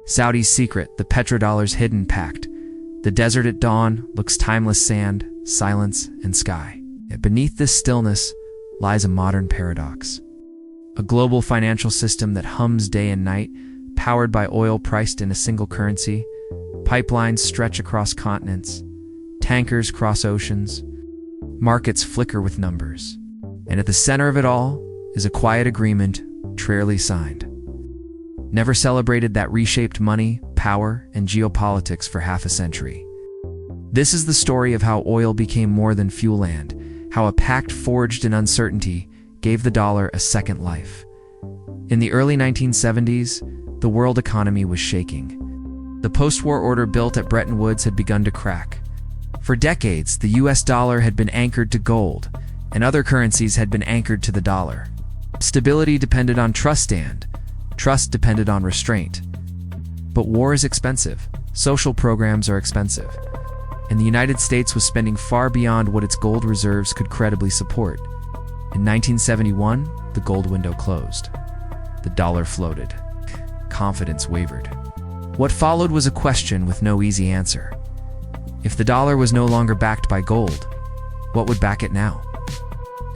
Saudi's secret, the Petrodollar's hidden pact. The desert at dawn looks timeless sand, silence, and sky. Yet beneath this stillness lies a modern paradox. A global financial system that hums day and night, powered by oil priced in a single currency. Pipelines stretch across continents. Tankers cross oceans. Markets flicker with numbers. And at the center of it all is a quiet agreement, rarely signed. Never celebrated that reshaped money, power, and geopolitics for half a century. This is the story of how oil became more than fuel and how a pact forged in uncertainty gave the dollar a second life. In the early 1970s, the world economy was shaking. The post-war order built at Bretton Woods had begun to crack. For decades, the US dollar had been anchored to gold, and other currencies had been anchored to the dollar. Stability depended on trust and trust depended on restraint. But war is expensive. Social programs are expensive. And the United States was spending far beyond what its gold reserves could credibly support. In 1971, the gold window closed. The dollar floated. Confidence wavered. What followed was a question with no easy answer. If the dollar was no longer backed by gold, what would back it now?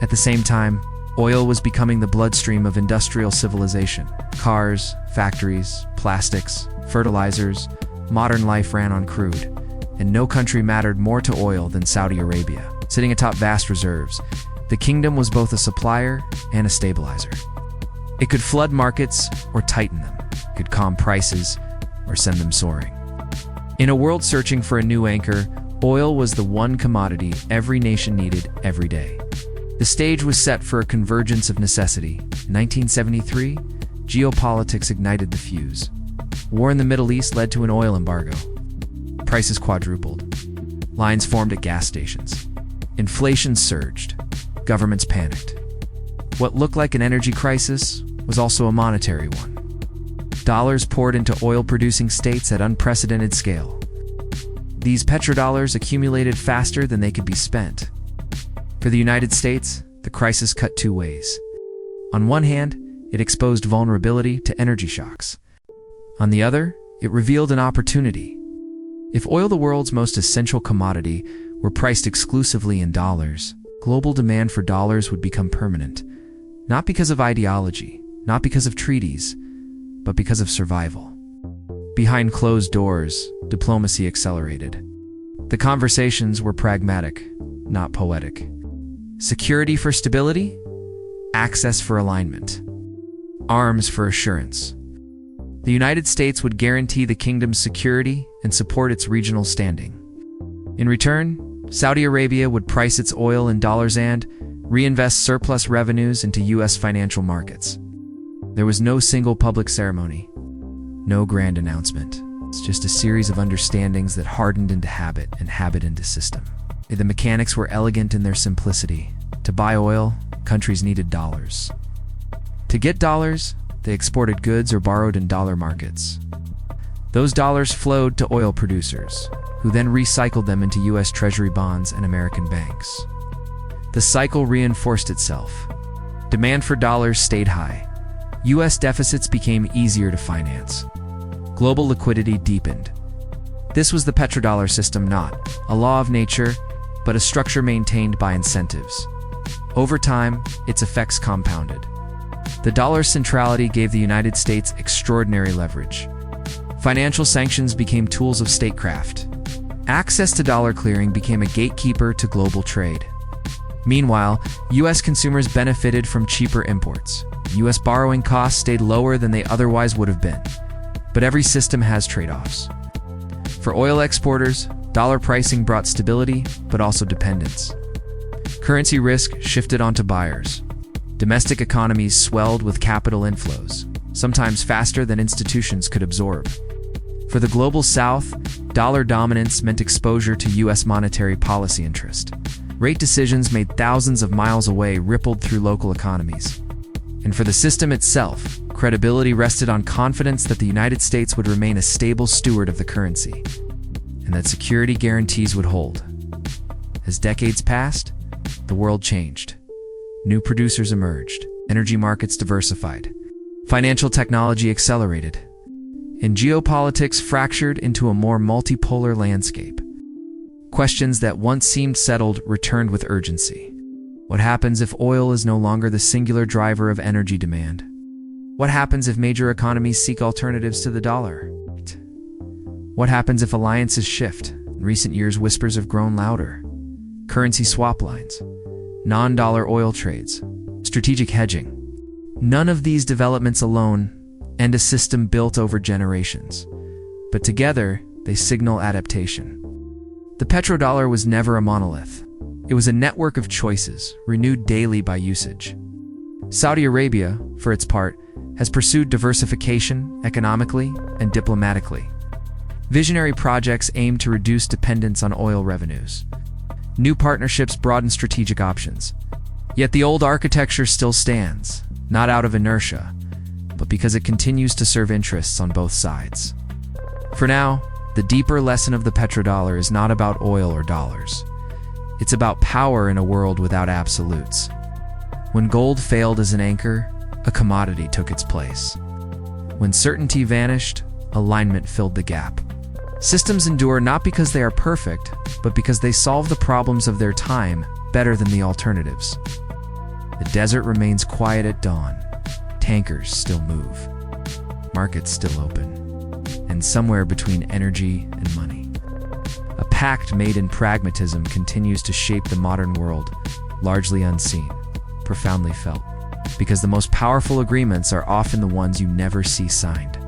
At the same time, oil was becoming the bloodstream of industrial civilization. Cars, factories, plastics, fertilizers, modern life ran on crude, and no country mattered more to oil than Saudi Arabia. Sitting atop vast reserves, the kingdom was both a supplier and a stabilizer. It could flood markets or tighten them. It could calm prices or send them soaring. In a world searching for a new anchor, oil was the one commodity every nation needed every day. The stage was set for a convergence of necessity. In 1973, geopolitics ignited the fuse. War in the Middle East led to an oil embargo. Prices quadrupled. Lines formed at gas stations. Inflation surged. Governments panicked. What looked like an energy crisis was also a monetary one. Dollars poured into oil-producing states at unprecedented scale. These petrodollars accumulated faster than they could be spent. For the United States, the crisis cut two ways. On one hand, it exposed vulnerability to energy shocks. On the other, it revealed an opportunity. If oil, the world's most essential commodity, were priced exclusively in dollars, global demand for dollars would become permanent. Not because of ideology, not because of treaties, but because of survival. Behind closed doors, diplomacy accelerated. The conversations were pragmatic, not poetic. Security for stability, access for alignment, arms for assurance. The United States would guarantee the kingdom's security and support its regional standing. In return, Saudi Arabia would price its oil in dollars and reinvest surplus revenues into U.S. financial markets. There was no single public ceremony, no grand announcement. It's just a series of understandings that hardened into habit and habit into system. The mechanics were elegant in their simplicity. To buy oil, countries needed dollars. To get dollars, they exported goods or borrowed in dollar markets. Those dollars flowed to oil producers, who then recycled them into U.S. Treasury bonds and American banks. The cycle reinforced itself. Demand for dollars stayed high. U.S. deficits became easier to finance. Global liquidity deepened. This was the petrodollar system, not a law of nature, but a structure maintained by incentives. Over time, its effects compounded. The dollar's centrality gave the United States extraordinary leverage. Financial sanctions became tools of statecraft. Access to dollar clearing became a gatekeeper to global trade. Meanwhile, U.S. consumers benefited from cheaper imports. U.S. borrowing costs stayed lower than they otherwise would have been. But every system has trade-offs. For oil exporters, dollar pricing brought stability, but also dependence. Currency risk shifted onto buyers. Domestic economies swelled with capital inflows, sometimes faster than institutions could absorb. For the global South, dollar dominance meant exposure to U.S. monetary policy interest. Rate decisions made thousands of miles away rippled through local economies. And for the system itself, credibility rested on confidence that the United States would remain a stable steward of the currency, and that security guarantees would hold. As decades passed, the world changed. New producers emerged. Energy markets diversified. Financial technology accelerated. and geopolitics fractured into a more multipolar landscape. Questions that once seemed settled returned with urgency. What happens if oil is no longer the singular driver of energy demand? What happens if major economies seek alternatives to the dollar? What happens if alliances shift? In recent years, whispers have grown louder. Currency swap lines, non-dollar oil trades, strategic hedging. None of these developments alone end a system built over generations, but together they signal adaptation. The petrodollar was never a monolith. It was a network of choices, renewed daily by usage. Saudi Arabia, for its part, has pursued diversification economically and diplomatically. Visionary projects aim to reduce dependence on oil revenues. New partnerships broaden strategic options. Yet the old architecture still stands, not out of inertia, but because it continues to serve interests on both sides. For now, the deeper lesson of the petrodollar is not about oil or dollars. It's about power in a world without absolutes. When gold failed as an anchor, a commodity took its place. When certainty vanished, alignment filled the gap. Systems endure not because they are perfect, but because they solve the problems of their time better than the alternatives. The desert remains quiet at dawn. Tankers still move. Markets still open. And somewhere between energy and money, a pact made in pragmatism continues to shape the modern world, largely unseen, profoundly felt, because the most powerful agreements are often the ones you never see signed.